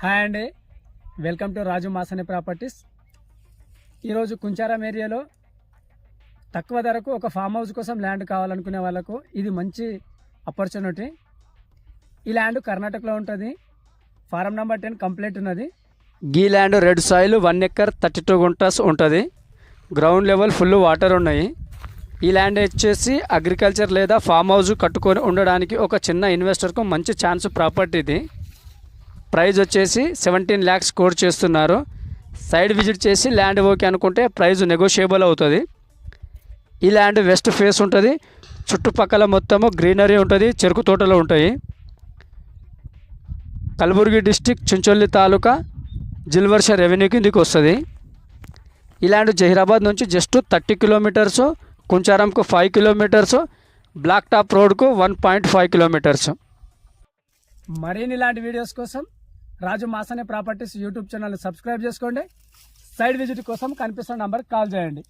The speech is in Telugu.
హాయ్ అండి, welcome to Raju Masane properties. ఈరోజు కుంచారం ఏరియాలో తక్కువ ధరకు ఒక ఫామ్ హౌస్ కోసం ల్యాండ్ కావాలనుకునే వాళ్ళకు ఇది మంచి ఆపర్చునిటీ. ఈ ల్యాండ్ కర్ణాటకలో ఉంటుంది. ఫారం నెంబర్ 10 కంప్లీట్ ఉన్నది. గీ land red soil 1 acre 32 guntas ఉంటుంది. గ్రౌండ్ లెవెల్ ఫుల్ వాటర్ ఉన్నాయి. ఈ ల్యాండ్ వచ్చేసి అగ్రికల్చర్ లేదా ఫామ్ హౌస్ కట్టుకొని ఉండడానికి ఒక చిన్న ఇన్వెస్టర్కు మంచి ఛాన్స్ ప్రాపర్టీ ఇది. ప్రైస్ వచ్చేసి 17 lakhs కోట్ చేస్తున్నారు. సైడ్ విజిట్ చేసి ల్యాండ్ ఓకే అనుకుంటే ప్రైస్ నెగోషియబుల్ అవుతుంది. ఈ ల్యాండ్ వెస్ట్ ఫేస్ ఉంటుంది. చుట్టుపక్కల మొత్తము గ్రీనరీ ఉంటుంది, చెరుకు తోటలు ఉంటాయి. కలబుర్గి డిస్టిక్, చించోలి తాలూకా, జిల్వర్ష రెవెన్యూ కిందికి వస్తుంది. ఈ ల్యాండ్ జహీరాబాద్ నుంచి జస్ట్ 30 కిలోమీటర్స్, కుంచారంకు 5 కిలోమీటర్స్, బ్లాక్ టాప్ రోడ్కు 1.5 కిలోమీటర్స్. మరిన్ని ఇలాంటి వీడియోస్ కోసం Raju Masane properties YouTube channel subscribe చేసుకోండి. సైడ్ విజిట్ కోసం కనిపిస్తున్న నంబర్కి కాల్ చేయండి.